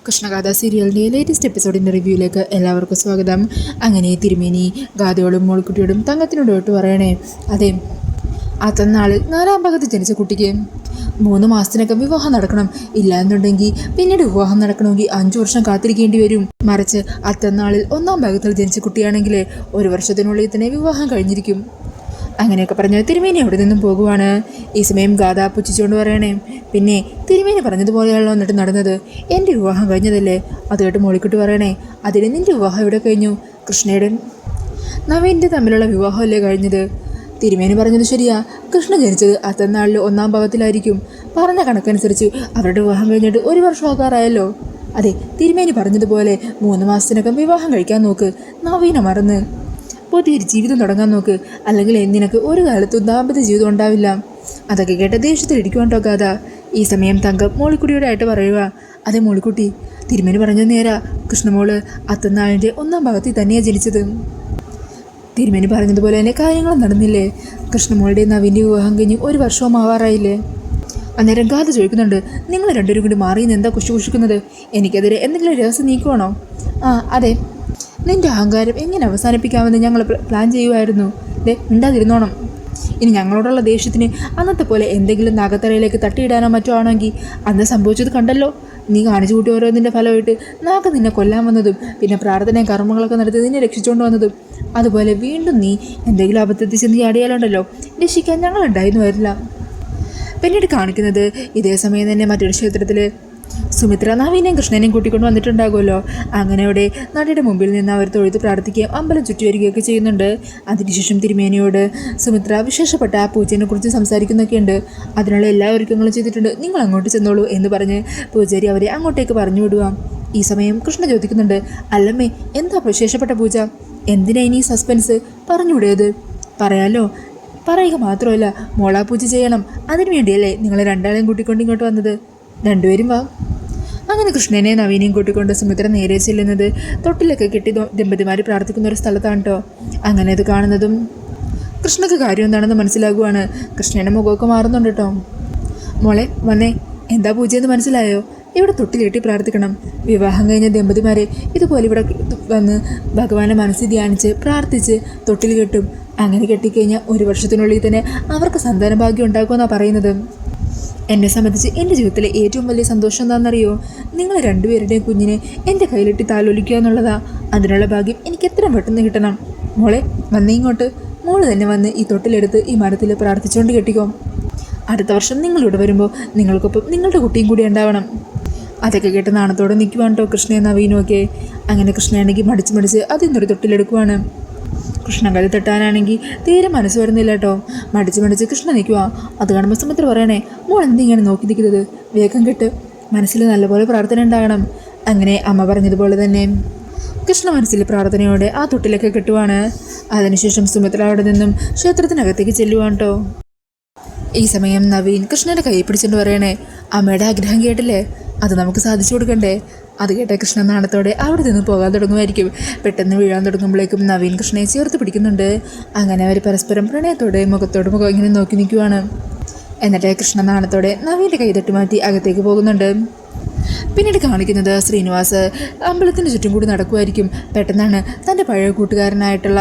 കൃഷ്ണഗാഥ സീരിയലിൻ്റെ ലേറ്റസ്റ്റ് എപ്പിസോഡിൻ്റെ റിവ്യൂയിലേക്ക് എല്ലാവർക്കും സ്വാഗതം. അങ്ങനെ തിരുമേനി ഗാഥയോടും മോൾക്കുട്ടിയോടും തങ്കത്തിനോടോട്ട് പറയണേ, അതെ അത്തന്നാൾ 4-ാം ഭാഗത്ത് ജനിച്ച കുട്ടിക്ക് 3 മാസത്തിനകം വിവാഹം നടക്കണം. ഇല്ലാന്നുണ്ടെങ്കിൽ പിന്നീട് വിവാഹം നടക്കണമെങ്കിൽ 5 വർഷം കാത്തിരിക്കേണ്ടി വരും. മറിച്ച് അത്തന്നാളിൽ 1-ാം ഭാഗത്തിൽ ജനിച്ച കുട്ടിയാണെങ്കിൽ 1 വർഷത്തിനുള്ളിൽ തന്നെ വിവാഹം കഴിഞ്ഞിരിക്കും. അങ്ങനെയൊക്കെ പറഞ്ഞ് തിരുമേനി അവിടെ നിന്നും പോകുവാണ്. ഈ സമയം ഗാഥ പുച്ഛിച്ചുകൊണ്ട് പറയണേ, പിന്നെ തിരുമേനി പറഞ്ഞതുപോലെയാണല്ലോ എന്നിട്ട് നടന്നത്. എൻ്റെ വിവാഹം കഴിഞ്ഞതല്ലേ? അത് കേട്ട് മോളിക്കുട്ടി പറയണേ, അതിന് നിൻ്റെ വിവാഹം എവിടെ കഴിഞ്ഞു? കൃഷ്ണയുടെ നവീൻ്റെ തമ്മിലുള്ള വിവാഹമല്ലേ കഴിഞ്ഞത്? തിരുമേനി പറഞ്ഞത് ശരിയാ. കൃഷ്ണ ജനിച്ചത് അത്തന്നാളിൽ 1-ാം ഭാഗത്തിലായിരിക്കും. പറഞ്ഞ കണക്കനുസരിച്ച് അവരുടെ വിവാഹം കഴിഞ്ഞിട്ട് 1 വർഷമാകാറായല്ലോ. അതെ, തിരുമേനി പറഞ്ഞതുപോലെ 3 മാസത്തിനകം വിവാഹം കഴിക്കാൻ നോക്ക്. നവീനെ മറന്ന് പുതിയൊരു ജീവിതം തുടങ്ങാൻ നോക്ക്. അല്ലെങ്കിൽ നിനക്ക് ഒരു കാലത്തും ദാമ്പത്യ ജീവിതം ഉണ്ടാവില്ല. അതൊക്കെ കേട്ട ദേഷ്യത്തിലിരിക്കുവാണ്ടോ ഗാഥ. ഈ സമയം തങ്കം മോളിക്കുട്ടിയോടെ ആയിട്ട് പറയുക, അതെ മോളിക്കുട്ടി, തിരുമേനി പറഞ്ഞത് നേരാ. കൃഷ്ണമോള് അത്തന്നാളിൻ്റെ 1-ാം ഭാഗത്തിൽ തന്നെയാണ് ജനിച്ചത്. തിരുമേനി പറഞ്ഞതുപോലെ തന്നെ കാര്യങ്ങളും നടന്നില്ലേ? കൃഷ്ണമോളുടെ നവീൻ്റെ വിവാഹം കഴിഞ്ഞ് 1 വർഷവും ആവാറായില്ലേ? അന്നേരം ഗാഥ ചോദിക്കുന്നുണ്ട്, നിങ്ങൾ രണ്ടുപേരും കൂടി മാറിയെന്ന് എന്താ കുശിക്കുന്നത്? എനിക്കെതിരെ എന്തെങ്കിലും രഹസ്യം നീക്കുവാണോ? അതെ, നിൻ്റെ അഹങ്കാരം എങ്ങനെ അവസാനിപ്പിക്കാമെന്ന് ഞങ്ങൾ പ്ലാൻ ചെയ്യുമായിരുന്നു. മിണ്ടാതിരുന്നോണം. ഇനി ഞങ്ങളോടുള്ള ദേഷ്യത്തിന് അന്നത്തെ പോലെ എന്തെങ്കിലും നാഗത്തറയിലേക്ക് തട്ടിയിടാനോ മറ്റോ ആണെങ്കിൽ അന്ന് സംഭവിച്ചത് കണ്ടല്ലോ. നീ കാണിച്ചു കൂട്ടി ഓരോന്നിൻ്റെ ഫലമായിട്ട് നാഗ നിന്നെ കൊല്ലാൻ വന്നതും പിന്നെ പ്രാർത്ഥനയും കർമ്മങ്ങളൊക്കെ നടത്തി നിന്നെ രക്ഷിച്ചുകൊണ്ട് വന്നതും. അതുപോലെ വീണ്ടും നീ എന്തെങ്കിലും അബദ്ധത്തിൽ ചെന്ന് ചാടിയാലുണ്ടല്ലോ, രക്ഷിക്കാൻ ഞങ്ങളുണ്ടായിരുന്നു വരില്ല. പിന്നീട് കാണിക്കുന്നത് ഇതേ സമയം തന്നെ മറ്റൊരു ക്ഷേത്രത്തിൽ സുമിത്ര നവീനെയും കൃഷ്ണനെയും കൂട്ടിക്കൊണ്ട് വന്നിട്ടുണ്ടാകുമല്ലോ. അങ്ങനെ അവിടെ നടിയുടെ മുമ്പിൽ നിന്ന് അവർ തൊഴുത് പ്രാർത്ഥിക്കുകയും അമ്പലം ചുറ്റി വരികയൊക്കെ ചെയ്യുന്നുണ്ട്. അതിനുശേഷം തിരുമേനിയോട് സുമിത്ര വിശേഷപ്പെട്ട ആ പൂജയെ കുറിച്ച് സംസാരിക്കുന്നൊക്കെയുണ്ട്. അതിനുള്ള എല്ലാ ഒരുക്കങ്ങളും ചെയ്തിട്ടുണ്ട്, നിങ്ങൾ അങ്ങോട്ട് ചെന്നോളൂ എന്ന് പറഞ്ഞ് പൂജാരി അവരെ അങ്ങോട്ടേക്ക് പറഞ്ഞു വിടുക. ഈ സമയം കൃഷ്ണ ചോദിക്കുന്നുണ്ട്, അല്ലമ്മേ, എന്താ വിശേഷപ്പെട്ട പൂജ? എന്തിനാ ഇനി സസ്പെൻസ്? പറഞ്ഞുവിടേത്? പറയാലോ. പറയുക മാത്രമല്ല, മോളാ പൂജ ചെയ്യണം. അതിനു വേണ്ടിയല്ലേ നിങ്ങൾ രണ്ടാളെയും കൂട്ടിക്കൊണ്ട് ഇങ്ങോട്ട് വന്നത്? രണ്ടുപേരും വാ. അങ്ങനെ കൃഷ്ണനെ നവീനെയും കൂട്ടിക്കൊണ്ട് സുമിത്ര നേരെ ചെല്ലുന്നത് തൊട്ടിലൊക്കെ കെട്ടി ദമ്പതിമാർ പ്രാർത്ഥിക്കുന്ന ഒരു സ്ഥലത്താണ് കേട്ടോ. അങ്ങനെ അത് കാണുന്നതും കൃഷ്ണക്ക് കാര്യം എന്താണെന്ന് മനസ്സിലാകുവാണ്. കൃഷ്ണൻ്റെ മുഖമൊക്കെ മാറുന്നുണ്ട് കേട്ടോ. മോളെ വന്നേ, എന്താ പൂജയെന്ന് മനസ്സിലായോ? ഇവിടെ തൊട്ടിൽ കെട്ടി പ്രാർത്ഥിക്കണം. വിവാഹം കഴിഞ്ഞ ദമ്പതിമാരെ ഇതുപോലെ ഇവിടെ വന്ന് ഭഗവാനെ മനസ്സിൽ ധ്യാനിച്ച് പ്രാർത്ഥിച്ച് തൊട്ടിൽ കെട്ടും. അങ്ങനെ കെട്ടിക്കഴിഞ്ഞാൽ 1 വർഷത്തിനുള്ളിൽ തന്നെ അവർക്ക് സന്താന ഭാഗ്യം ഉണ്ടാക്കുമെന്നാണ് പറയുന്നത്. എന്നെ സംബന്ധിച്ച് എൻ്റെ ജീവിതത്തിലെ ഏറ്റവും വലിയ സന്തോഷം എന്താണെന്നറിയോ? നിങ്ങൾ രണ്ടുപേരുടെയും കുഞ്ഞിനെ എൻ്റെ കയ്യിലിട്ട് താലോലിക്കുക എന്നുള്ളതാ. അതിനുള്ള ഭാഗ്യം എനിക്ക് എത്രയും പെട്ടെന്ന് കിട്ടണം. മോളെ വന്നേ ഇങ്ങോട്ട്. മോള് തന്നെ വന്ന് ഈ തൊട്ടിലെടുത്ത് ഈ മരത്തിൽ പ്രാർത്ഥിച്ചുകൊണ്ട് കെട്ടിക്കോ. അടുത്ത വർഷം നിങ്ങളിവിടെ വരുമ്പോൾ നിങ്ങൾക്കൊപ്പം നിങ്ങളുടെ കുട്ടിയും കൂടി ഉണ്ടാവണം. അതൊക്കെ കേട്ട് നാണത്തോടെ നിൽക്കുവാണ് കേട്ടോ കൃഷ്ണയും നവീനും ഒക്കെ. അങ്ങനെ കൃഷ്ണയാണെങ്കിൽ മടിച്ച് അതിന്നൊരു തൊട്ടിലെടുക്കുവാണ്. കൃഷ്ണൻ കഥ തട്ടാനാണെങ്കിൽ തീരെ മനസ്സ് വരുന്നില്ല കേട്ടോ. മടിച്ച് കൃഷ്ണ നിൽക്കുക. അത് കാണുമ്പോൾ സുമിത്ര പറയണേ, മോൾ എന്തിങ്ങനെ നോക്കി നിൽക്കുന്നത്? വേഗം കെട്ട്. മനസ്സിൽ നല്ലപോലെ പ്രാർത്ഥന ഉണ്ടാകണം. അങ്ങനെ അമ്മ പറഞ്ഞതുപോലെ തന്നെ കൃഷ്ണ മനസ്സിൽ പ്രാർത്ഥനയോടെ ആ തൊട്ടിലൊക്കെ കെട്ടുവാണ്. അതിനുശേഷം സുമിത്ര അവിടെ നിന്നും ക്ഷേത്രത്തിനകത്തേക്ക് ചെല്ലുവാണ് കേട്ടോ. ഈ സമയം നവീൻ കൃഷ്ണൻ്റെ കൈ പിടിച്ചുകൊണ്ട് പറയണേ, അമ്മയുടെ ആഗ്രഹം കേട്ടില്ലേ? അത് നമുക്ക് സാധിച്ചു കൊടുക്കണ്ടേ? അത് കേട്ട കൃഷ്ണൻ നാണത്തോടെ അവിടെ നിന്ന് പോകാൻ തുടങ്ങുമായിരിക്കും. പെട്ടെന്ന് വീഴാൻ തുടങ്ങുമ്പോഴേക്കും നവീൻ കൃഷ്ണയെ ചേർത്ത് പിടിക്കുന്നുണ്ട്. അങ്ങനെ അവർ പരസ്പരം പ്രണയത്തോടെ മുഖത്തോട് മുഖം ഇങ്ങനെ നോക്കി നിൽക്കുവാണ്. എന്നിട്ട് കൃഷ്ണ നാണത്തോടെ നവീൻ്റെ കൈ തട്ടി മാറ്റി അകത്തേക്ക് പോകുന്നുണ്ട്. പിന്നീട് കാണിക്കുന്നത് ശ്രീനിവാസ് അമ്പലത്തിന് ചുറ്റും കൂടി നടക്കുമായിരിക്കും. പെട്ടെന്നാണ് തൻ്റെ പഴയ കൂട്ടുകാരനായിട്ടുള്ള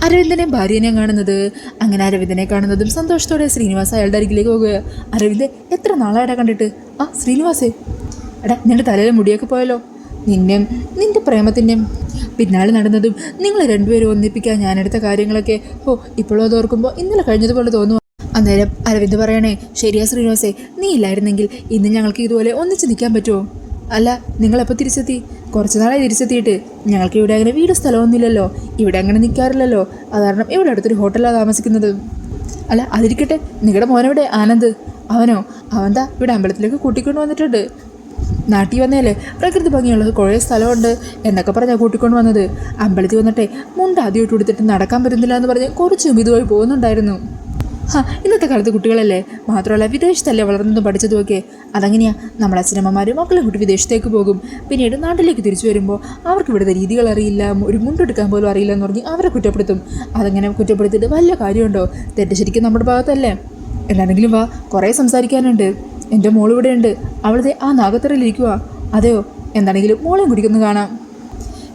അരവിന്ദനെയും ഭാര്യനെയും കാണുന്നത്. അങ്ങനെ അരവിന്ദനെ കാണുന്നതും സന്തോഷത്തോടെ ശ്രീനിവാസ് അയാളുടെ അരികിലേക്ക് പോകുക. അരവിന്ദ്, എത്ര നാളായിട്ടാ കണ്ടിട്ട്? ശ്രീനിവാസേ, എടാ നിൻ്റെ തലയിൽ മുടിയൊക്കെ പോയല്ലോ. നിൻ്റെ പ്രേമത്തിൻ്റെ പിന്നാലെ നടന്നതും നിങ്ങൾ രണ്ടുപേരും ഒന്നിപ്പിക്കാൻ ഞാനെടുത്ത കാര്യങ്ങളൊക്കെ ഇപ്പോഴും അത് ഓർക്കുമ്പോൾ ഇന്നലെ കഴിഞ്ഞതുപോലെ തോന്നുന്നു. അന്നേരം അരവിന്ദ് പറയണേ, ശരിയാ ശ്രീനിവാസേ, നീ ഇല്ലായിരുന്നെങ്കിൽ ഇന്ന് ഞങ്ങൾക്ക് ഇതുപോലെ ഒന്നിച്ച് നിൽക്കാൻ പറ്റുമോ? അല്ല, നിങ്ങളെപ്പോൾ തിരിച്ചെത്തി? കുറച്ച് നാളായി തിരിച്ചെത്തിയിട്ട്. ഞങ്ങൾക്ക് ഇവിടെ അങ്ങനെ വീട് സ്ഥലമൊന്നുമില്ലല്ലോ, ഇവിടെ അങ്ങനെ നിൽക്കാറില്ലല്ലോ. അത് കാരണം ഇവിടെ അടുത്തൊരു ഹോട്ടലാണ് താമസിക്കുന്നത്. അല്ല അതിരിക്കട്ടെ, നിങ്ങളുടെ മോനെവിടെ ആനന്ദ്? അവന്താ ഇവിടെ അമ്പലത്തിലേക്ക് കൂട്ടിക്കൊണ്ട് വന്നിട്ടുണ്ട്. നാട്ടിൽ വന്നേലേ പ്രകൃതി ഭംഗിയുള്ളത് കുറേ സ്ഥലമുണ്ട് എന്നൊക്കെ പറഞ്ഞാൽ കൂട്ടിക്കൊണ്ട് വന്നത്. അമ്പലത്തിൽ വന്നിട്ടേ മുണ്ട് ആദ്യമായിട്ട് കൊടുത്തിട്ട് നടക്കാൻ പറ്റുന്നില്ല എന്ന് പറഞ്ഞ് കുറച്ച് ഇതുവഴി പോകുന്നുണ്ടായിരുന്നു. ഇന്നത്തെ കാലത്ത് കുട്ടികളല്ലേ, മാത്രമല്ല വിദേശത്തല്ലേ വളർന്നതും പഠിച്ചതുമൊക്കെ. അതങ്ങനെയാ, നമ്മുടെ അച്ഛനമ്മമാരും മക്കളും കുട്ടി വിദേശത്തേക്ക് പോകും. പിന്നീട് നാട്ടിലേക്ക് തിരിച്ചു വരുമ്പോൾ അവർക്ക് ഇവിടുത്തെ രീതികൾ അറിയില്ല, ഒരു മുണ്ടെടുക്കാൻ പോലും അറിയില്ല എന്ന് പറഞ്ഞ് അവരെ കുറ്റപ്പെടുത്തും. അതങ്ങനെ കുറ്റപ്പെടുത്തിയിട്ട് വലിയ കാര്യമുണ്ടോ? തെറ്റ് ശരിക്കും നമ്മുടെ ഭാഗത്തല്ലേ. എന്നാണെങ്കിലും വാ, കുറേ സംസാരിക്കാനുണ്ട്. എൻ്റെ മോളിവിടെ ഉണ്ട്. അവളതെ ആ നാഗത്തറയിലിരിക്കുക. അതെയോ? എന്താണെങ്കിലും മോളെയും കുടിക്കുന്നു കാണാം.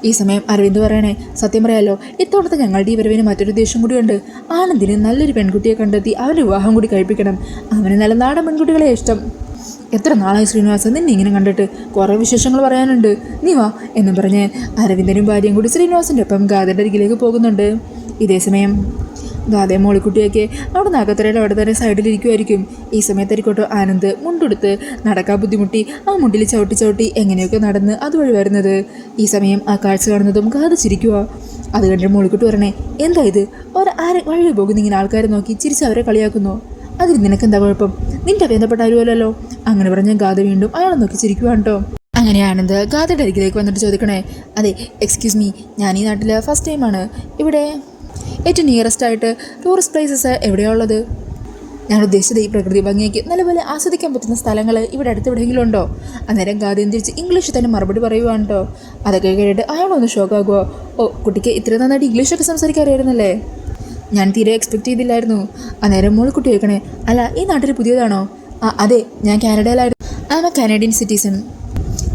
ഈ സമയം അരവിന്ദ് പറയണേ, സത്യം പറയാലോ, ഇത്തവണത്തെ ഞങ്ങളുടെ ഈ വരവിന് മറ്റൊരു ഉദ്ദേശം കൂടിയുണ്ട്. ആനന്ദിന് നല്ലൊരു പെൺകുട്ടിയെ കണ്ടെത്തി അവരുടെ വിവാഹം കൂടി കഴിപ്പിക്കണം. അവന് നല്ല നാടൻ പെൺകുട്ടികളെ ഇഷ്ടം. എത്ര നാളായി ശ്രീനിവാസൻ നിന്നെ ഇങ്ങനെ കണ്ടിട്ട്, കുറേ വിശേഷങ്ങൾ പറയാനുണ്ട്, നീ വാ എന്നും പറഞ്ഞ് അരവിന്ദനും ഭാര്യയും കൂടി ശ്രീനിവാസൻ്റെ ഒപ്പം ഗാഥയുടെ അരികിലേക്ക് പോകുന്നുണ്ട്. ഇതേസമയം ഗാഥയും മോളിക്കുട്ടിയൊക്കെ അവിടെ നാഗത്തറയുടെ അവിടെ തന്നെ സൈഡിലിരിക്കുമായിരിക്കും. ഈ സമയത്തായിരിക്കോട്ടോ ആനന്ദ് മുണ്ടെടുത്ത് നടക്കാൻ ബുദ്ധിമുട്ടി ആ മുണ്ടിൽ ചവിട്ടി ചവിട്ടി എങ്ങനെയൊക്കെ നടന്ന് അതുവഴി വരുന്നത്. ഈ സമയം ആ കാഴ്ച കാണുന്നതും ഗാഥ ചിരിക്കുക. അത് കണ്ടിട്ട് മോളിക്കുട്ടി പറയണേ, എന്താ ഇത്, വഴി പോകുന്ന ഇങ്ങനെ ആൾക്കാരെ നോക്കി ചിരിച്ച് അവരെ കളിയാക്കുന്നു, അതിൽ നിനക്കെന്താ കുഴപ്പം, നിന്റെ ബന്ധപ്പെട്ട ആരുമല്ലോ. അങ്ങനെ പറഞ്ഞ ഗാഥ വീണ്ടും അയാളെ നോക്കി ചിരിക്കുവാണ് കേട്ടോ. അങ്ങനെ ആനന്ദ് ഗാഥയുടെ അരികിലേക്ക് വന്നിട്ട് ചോദിക്കണേ, അതെ എക്സ്ക്യൂസ് മീ, ഞാൻ ഈ നാട്ടിൽ ഫസ്റ്റ് ടൈമാണ്. ഇവിടെ ഏറ്റവും നിയറസ്റ്റ് ആയിട്ട് ടൂറിസ്റ്റ് പ്ലേസസ് എവിടെയാണ് ഉള്ളത്? ഞാൻ ഉദ്ദേശിച്ചത് ഈ പ്രകൃതി ഭംഗിക്ക് നല്ലപോലെ ആസ്വദിക്കാൻ പറ്റുന്ന സ്ഥലങ്ങൾ ഇവിടെ അടുത്തെവിടെയെങ്കിലും ഉണ്ടോ? അന്നേരം ഗാഥയും തിരിച്ച് ഇംഗ്ലീഷിൽ തന്നെ മറുപടി പറയുവാണ് കേട്ടോ. അതൊക്കെ കേട്ടിട്ട് അയാളൊന്ന് ഷോക്കാകുമോ? ഓ, കുട്ടിക്ക് ഇത്ര നന്നായിട്ട് ഇംഗ്ലീഷൊക്കെ സംസാരിക്കാൻ അറിയായിരുന്നല്ലേ, ഞാൻ തീരെ എക്സ്പെക്ട് ചെയ്തില്ലായിരുന്നു. അന്നേരം മോളിക്കുട്ടി ചോദിക്കണേ, അല്ല ഈ നാട്ടിൽ പുതിയതാണോ? അതെ, ഞാൻ കാനഡയിലായിരുന്നു, I am a Canadian citizen.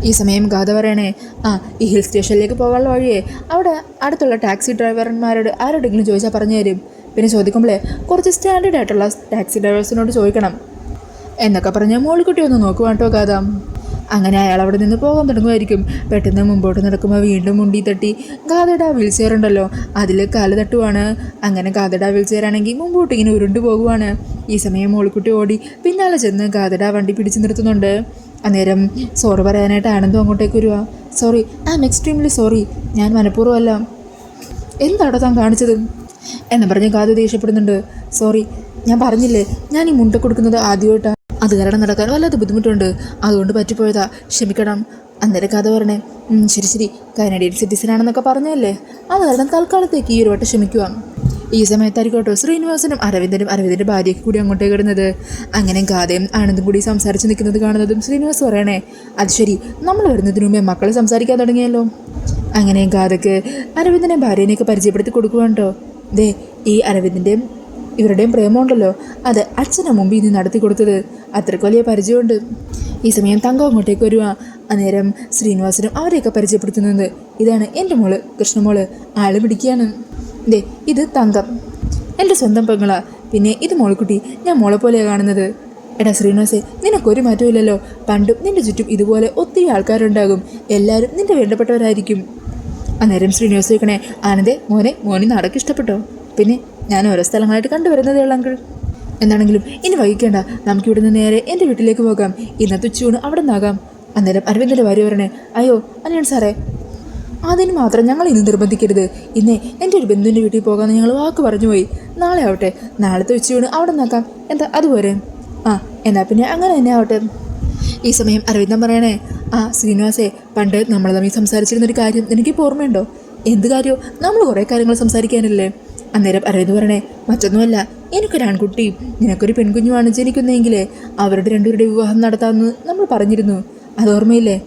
ഈ സമയം ഗാഥ പറയണേ, ഈ ഹിൽ സ്റ്റേഷനിലേക്ക് പോകാനുള്ള വഴിയേ അവിടെ അടുത്തുള്ള ടാക്സി ഡ്രൈവർമാരോട് ആരോടെങ്കിലും ചോദിച്ചാൽ പറഞ്ഞു തരും. പിന്നെ ചോദിക്കുമ്പോഴേ കുറച്ച് സ്റ്റാൻഡേർഡ് ആയിട്ടുള്ള ടാക്സി ഡ്രൈവേഴ്സിനോട് ചോദിക്കണം എന്നൊക്കെ പറഞ്ഞ് മോളിക്കുട്ടി ഒന്ന് നോക്കുവാണ് കേട്ടോ ഗാഥ. അങ്ങനെ അയാൾ അവിടെ നിന്ന് പോകാൻ തുടങ്ങുമായിരിക്കും. പെട്ടെന്ന് മുമ്പോട്ട് നടക്കുമ്പോൾ വീണ്ടും മുണ്ടി തട്ടി ഗാഥയുടെ ആ വീൽ ചെയർ ഉണ്ടല്ലോ അതിൽ കാല് തട്ടുവാണ്. അങ്ങനെ ഗാഥയുടെ ആ വീൽ ചെയർ ആണെങ്കിൽ മുമ്പോട്ട് ഇങ്ങനെ ഉരുണ്ടു പോകുവാണ്. ഈ സമയം മോളിക്കുട്ടി ഓടി പിന്നാലെ ചെന്ന് ഗാഥയുടെ ആ വണ്ടി പിടിച്ചു നിർത്തുന്നുണ്ട്. അന്നേരം സോറി പറയാനായിട്ട് ആനന്ദം അങ്ങോട്ടേക്ക് വരുവാ. Sorry, I am extremely sorry, ഞാൻ മനഃപൂർവ്വമല്ല. എന്താണോ താൻ കാണിച്ചത് എന്ന് പറഞ്ഞ് ഗാഥ ദേഷ്യപ്പെടുന്നുണ്ട്. സോറി, ഞാൻ പറഞ്ഞില്ലേ ഞാൻ ഈ മുണ്ട കൊടുക്കുന്നത് ആദ്യമായിട്ടാണ്, അത് കാരണം നടക്കാൻ വല്ലാത്ത ബുദ്ധിമുട്ടുണ്ട്, അതുകൊണ്ട് പറ്റിപ്പോയതാ, ക്ഷമിക്കണം. അന്നേരം കഥ പറഞ്ഞേ, ശരി ശരി, കാനഡിയൻ സിറ്റിസൺ ആണെന്നൊക്കെ പറഞ്ഞല്ലേ, അത് കാരണം തൽക്കാലത്തേക്ക് ഈ ഒരു വട്ടം ക്ഷമിക്കുക. ഈ സമയത്തായിരിക്കോട്ടോ ശ്രീനിവാസനും അരവിന്ദൻ്റെ ഭാര്യയ്ക്ക് കൂടി അങ്ങോട്ടേക്ക് ഇടുന്നത്. അങ്ങനെ ഗാഥയും ആനന്ദും കൂടി സംസാരിച്ച് നിൽക്കുന്നത് കാണുന്നതും ശ്രീനിവാസ് പറയണേ, അത് ശരി, നമ്മൾ വരുന്നതിന് മുമ്പേ മക്കളെ സംസാരിക്കാൻ തുടങ്ങിയല്ലോ. അങ്ങനെ ഗാഥയ്ക്ക് അരവിന്ദനെ ഭാര്യനെയൊക്കെ പരിചയപ്പെടുത്തി കൊടുക്കുവാണ് കേട്ടോ. ദേ, ഈ അരവിന്ദൻ്റെയും ഇവരുടെയും പ്രേമമുണ്ടല്ലോ, അത് അച്ഛനെ മുമ്പിൽ നിന്ന് നടത്തി കൊടുത്തത്, അത്രയ്ക്ക് വലിയ പരിചയമുണ്ട്. ഈ സമയം തങ്കം അങ്ങോട്ടേക്ക് വരുവാ. അന്നേരം ശ്രീനിവാസനും അവരെയൊക്കെ പരിചയപ്പെടുത്തുന്നത്, ഇതാണ് എൻ്റെ മോള് കൃഷ്ണമോള്, ആള് പിടിക്കുകയാണ്. ദേ, ഇത് തങ്കം, എൻ്റെ സ്വന്തം പെങ്ങളാ. പിന്നെ ഇത് മോളിക്കുട്ടി, ഞാൻ മോളെ പോലെയാണ് കാണുന്നത്. എടാ ശ്രീനിവാസേ, നിനക്കൊരു മാറ്റവും ഇല്ലല്ലോ, പണ്ടും നിൻ്റെ ചുറ്റും ഇതുപോലെ ഒത്തിരി ആൾക്കാരുണ്ടാകും, എല്ലാവരും നിൻ്റെ വേണ്ടപ്പെട്ടവരായിരിക്കും. അന്നേരം ശ്രീനിവാസ് ചോദിക്കണേ, ആനന്ദേ മോനെ നാടൊക്കെ ഇഷ്ടപ്പെട്ടോ? പിന്നെ ഞാൻ ഓരോ സ്ഥലങ്ങളായിട്ട് കണ്ടുവരുന്നതേ ഉള്ളൂ അങ്കിൾ. എന്താണെങ്കിലും ഇനി വൈകിക്കേണ്ട, നമുക്കിവിടെ നിന്ന് നേരെ എൻ്റെ വീട്ടിലേക്ക് പോകാം, ഇന്നത്തെ ഉച്ചയൂണ് അവിടെ നിന്നാകാം. അന്നേരം അരവിന്ദൻ്റെ ഭാര്യ പറയണേ, അയ്യോ അനിയൻ സാറേ, അതിന് മാത്രം ഞങ്ങൾ ഇന്ന് നിർബന്ധിക്കരുത്, ഇന്നേ എൻ്റെ ഒരു ബന്ധുവിൻ്റെ വീട്ടിൽ പോകാമെന്ന് ഞങ്ങൾ വാക്ക് പറഞ്ഞു പോയി, നാളെ ആവട്ടെ, നാളത്തെ ഉച്ചയൂണ് അവിടെ നിന്നാക്കാം, എന്താ അതുപോലെ? എന്നാൽ പിന്നെ അങ്ങനെ തന്നെ ആവട്ടെ. ഈ സമയം അരവിന്ദൻ പറയണേ, ശ്രീനിവാസേ, പണ്ട് നമ്മൾ തമ്മിൽ സംസാരിച്ചിരുന്നൊരു കാര്യം എനിക്കിപ്പോൾ ഓർമ്മയുണ്ടോ? എന്ത് കാര്യമോ? നമ്മൾ കുറേ കാര്യങ്ങൾ സംസാരിക്കാനല്ലേ? അന്നേരം അരവിന്ദ് പറയണേ, മറ്റൊന്നുമല്ല, എനിക്കൊരു ആൺകുട്ടിയും നിനക്കൊരു പെൺകുഞ്ഞുമാണ് ജനിക്കുന്നതെങ്കിലേ അവരുടെ രണ്ടുപേരുടെ വിവാഹം നടത്താമെന്ന് നമ്മൾ പറഞ്ഞിരുന്നു, അത് ഓർമ്മയില്ലേ?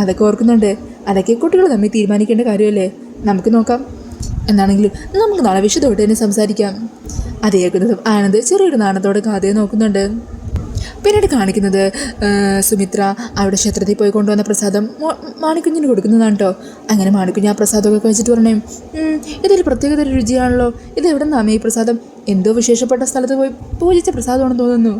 അതൊക്കെ ഓർക്കുന്നുണ്ട്. അതൊക്കെ കുട്ടികൾ തമ്മിൽ തീരുമാനിക്കേണ്ട കാര്യമല്ലേ, നമുക്ക് നോക്കാം. എന്നാണെങ്കിലും നമുക്ക് നാളെ വിശദമായിട്ട് തന്നെ സംസാരിക്കാം. അത് കേൾക്കുന്നതും ആനന്ദ് ചെറിയൊരു നാണത്തോടെ കഥയെ നോക്കുന്നുണ്ട്. പിന്നീട് കാണിക്കുന്നത് സുമിത്ര അവിടെ ക്ഷേത്രത്തിൽ പോയി കൊണ്ടുവന്ന പ്രസാദം മാണിക്കുഞ്ഞിന് കൊടുക്കുന്നതാണ് കേട്ടോ. അങ്ങനെ മാണിക്കുഞ്ഞ് ആ പ്രസാദമൊക്കെ കഴിച്ചിട്ട് പറഞ്ഞേ, ഇതൊരു പ്രത്യേകതര രുചിയാണല്ലോ, ഇത് എവിടെ നിന്നാമേ ഈ പ്രസാദം? എന്തോ വിശേഷപ്പെട്ട സ്ഥലത്ത് പോയി പൂജിച്ച പ്രസാദമാണെന്ന് തോന്നുന്നു.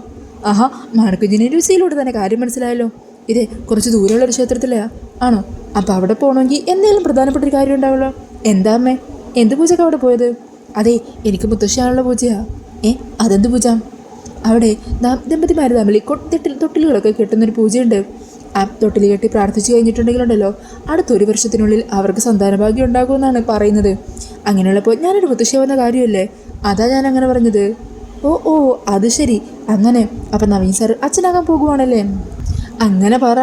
മാണിക്കുഞ്ഞിന് രുചിയിലൂടെ തന്നെ കാര്യം മനസ്സിലായല്ലോ. ഇതേ കുറച്ച് ദൂരമുള്ളൊരു ക്ഷേത്രത്തിലാ ആണോ? അപ്പോൾ അവിടെ പോകണമെങ്കിൽ എന്തെങ്കിലും പ്രധാനപ്പെട്ട ഒരു കാര്യം ഉണ്ടാവുമല്ലോ. എന്താ അമ്മേ, എന്ത് പൂജക്ക് അവിടെ പോയത്? അതെ, എനിക്ക് മുത്തശ്ശിയാണുള്ള പൂജയാ. അതെന്ത് പൂജ? അവിടെ ദമ്പതിമാർ തമ്മിൽ തൊട്ടിലുകളൊക്കെ കെട്ടുന്നൊരു പൂജയുണ്ട്. ആ തൊട്ടിൽ കെട്ടി പ്രാർത്ഥിച്ചു കഴിഞ്ഞിട്ടുണ്ടെങ്കിലുണ്ടല്ലോ അടുത്തൊരു വർഷത്തിനുള്ളിൽ അവർക്ക് സന്താനഭാഗ്യം ഉണ്ടാകുമെന്നാണ് പറയുന്നത്. അങ്ങനെയുള്ളപ്പോൾ ഞാനൊരു മുത്തശ്ശിയാവുന്ന കാര്യമല്ലേ, അതാ ഞാൻ അങ്ങനെ പറഞ്ഞത്. ഓ അത് ശരി, അങ്ങനെ. അപ്പം നവീൻ സാർ അച്ഛനാകാൻ പോകുവാണല്ലേ? അങ്ങനെ പറ.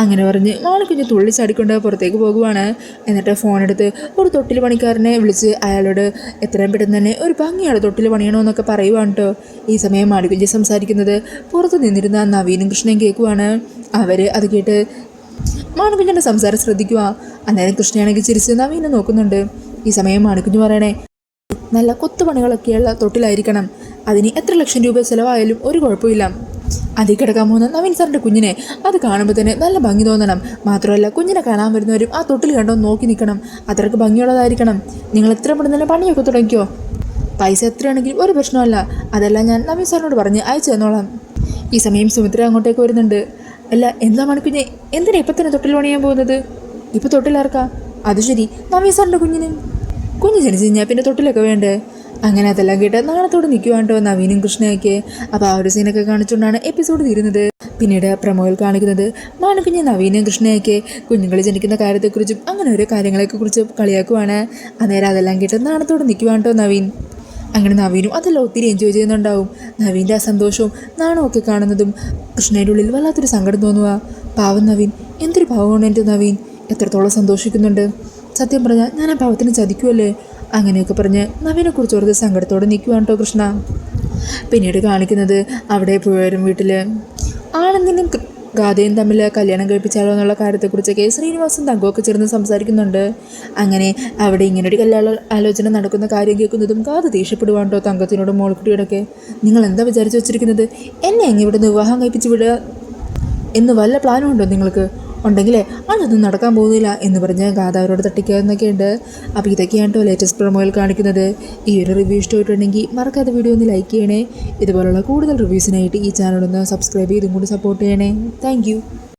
അങ്ങനെ പറഞ്ഞ് മാണിക്കുഞ്ഞ് തുള്ളിച്ചാടിക്കൊണ്ട് പുറത്തേക്ക് പോകുവാണ്. എന്നിട്ട് ഫോണെടുത്ത് ഒരു തൊട്ടിൽ പണിക്കാരനെ വിളിച്ച് അയാളോട് എത്രയും പെട്ടെന്ന് തന്നെ ഒരു ഭംഗിയുള്ള തൊട്ടിൽ പണിയണമെന്നൊക്കെ പറയുവാണ് കേട്ടോ. ഈ സമയം മാണിക്കുഞ്ഞ് സംസാരിക്കുന്നത് പുറത്ത് നിന്നിരുന്ന നവീനും കൃഷ്ണയും കേൾക്കുവാണ്. അവർ അത് കേട്ട് മാണിക്കുഞ്ഞിൻ്റെ സംസാരം ശ്രദ്ധിക്കുക. അന്നേരം കൃഷ്ണയാണെങ്കിൽ ചിരിച്ച് നവീനെ നോക്കുന്നുണ്ട്. ഈ സമയം മാണിക്കുഞ്ഞ് പറയണേ, നല്ല കൊത്തുപണികളൊക്കെയുള്ള തൊട്ടിലായിരിക്കണം, അതിന് എത്ര ലക്ഷം രൂപ ചിലവായാലും ഒരു കുഴപ്പമില്ല. അതിൽ കിടക്കാൻ പോകുന്ന നവീൻ സാറിൻ്റെ കുഞ്ഞിനെ അത് കാണുമ്പോൾ തന്നെ നല്ല ഭംഗി തോന്നണം. മാത്രമല്ല കുഞ്ഞിനെ കാണാൻ വരുന്നവരും ആ തൊട്ടിൽ കണ്ടോ നോക്കി നിൽക്കണം. അത്രയ്ക്ക് ഭംഗിയുള്ളതായിരിക്കണം. നിങ്ങൾ എത്ര പെടുന്ന പണിയൊക്കെ തുടങ്ങിക്കോ. പൈസ എത്രയാണെങ്കിലും ഒരു പ്രശ്നമല്ല. അതെല്ലാം ഞാൻ നവീൻ സാറിനോട് പറഞ്ഞ് അയച്ചു തന്നോളാം. ഈ സമയം സുമിത്ര അങ്ങോട്ടേക്ക് വരുന്നുണ്ട്. അല്ല എന്താ മണിക്കുഞ്ഞെ, എന്തിനാ ഇപ്പം തന്നെ തൊട്ടിൽ പണിയാൻ പോകുന്നത്? ഇപ്പം തൊട്ടിലിറക്കാം. അത് ശരി, നവീൻ സാറിൻ്റെ കുഞ്ഞ് ജനിച്ചു കഴിഞ്ഞാൽ പിന്നെ തൊട്ടിലൊക്കെ വേണ്ടേ? അങ്ങനെ അതെല്ലാം കേട്ട് നാളത്തോടെ നിൽക്കുവാണ്ടോ നവീനും കൃഷ്ണയൊക്കെ. അപ്പോൾ ആ ഒരു സീനൊക്കെ കാണിച്ചുകൊണ്ടാണ് എപ്പിസോഡ് തീരുന്നത്. പിന്നീട് പ്രമോയിൽ കാണിക്കുന്നത് മാണക്കുഞ്ഞ് നവീനും കൃഷ്ണയൊക്കെ കുഞ്ഞുങ്ങൾ ജനിക്കുന്ന കാര്യത്തെക്കുറിച്ചും അങ്ങനെ ഓരോ കാര്യങ്ങളെക്കുറിച്ചും കളിയാക്കുവാണ്. അന്നേരം അതെല്ലാം കേട്ട് നാളത്തോടെ നിൽക്കുവാണ്ടോ നവീൻ. അങ്ങനെ നവീനും അതെല്ലാം ഒത്തിരി എൻജോയ് ചെയ്യുന്നുണ്ടാവും. നവീൻ്റെ ആ സന്തോഷവും നാണവും ഒക്കെ കാണുന്നതും കൃഷ്ണയുടെ ഉള്ളിൽ വല്ലാത്തൊരു സങ്കടം തോന്നുക. പാവം നവീൻ, എന്തൊരു പാവമാണ് എൻ്റെ നവീൻ, എത്രത്തോളം സന്തോഷിക്കുന്നുണ്ട്. സത്യം പറഞ്ഞാൽ ഞാൻ ആ പാവത്തിന് ചതിക്കുമല്ലേ? അങ്ങനെയൊക്കെ പറഞ്ഞ് നവീനെക്കുറിച്ച് ഓർത്ത് സങ്കടത്തോടെ നിൽക്കുവാണ് കേട്ടോ കൃഷ്ണ. പിന്നീട് കാണിക്കുന്നത് അവിടെ പുഴവരും വീട്ടിൽ ആനന്ദിനും ഗാഥയും തമ്മിൽ കല്യാണം കഴിപ്പിച്ചാലോ എന്നുള്ള കാര്യത്തെക്കുറിച്ചൊക്കെ ശ്രീനിവാസും തങ്കമൊക്കെ ചേർന്ന് സംസാരിക്കുന്നുണ്ട്. അങ്ങനെ അവിടെ ഇങ്ങനൊരു കല്യാണ ആലോചന നടക്കുന്ന കാര്യം കേൾക്കുന്നതും ഗാഥ ദേഷ്യപ്പെടുവാണ്ടോ തങ്കത്തിനോടും മോൾക്കുട്ടിയോടൊക്കെ. നിങ്ങൾ എന്താ വിചാരിച്ചു വെച്ചിരിക്കുന്നത്? എന്നെ എങ്ങനെ ഇവിടെ വിവാഹം കഴിപ്പിച്ച് വിടുക എന്ന് വല്ല പ്ലാനും ഉണ്ടോ നിങ്ങൾക്ക്? ഉണ്ടെങ്കിലേ അതൊന്നും നടക്കാൻ പോകുന്നില്ല എന്ന് പറഞ്ഞ് ഗാഥ അവരോട് തട്ടിക്കാന്നൊക്കെ ഉണ്ട്. അപ്പോൾ ഇതൊക്കെയാണ് കേട്ടോ ലേറ്റസ്റ്റ് പ്രൊമോയിൽ കാണിക്കുന്നത്. ഈ ഒരു റിവ്യൂ ഇഷ്ടമായിട്ടുണ്ടെങ്കിൽ മറക്കാതെ വീഡിയോ ഒന്ന് ലൈക്ക് ചെയ്യണേ. ഇതുപോലുള്ള കൂടുതൽ റിവ്യൂസിനായിട്ട് ഈ ചാനലൊന്ന് സബ്സ്ക്രൈബ് ചെയ്തും കൂടി സപ്പോർട്ട് ചെയ്യണേ. താങ്ക്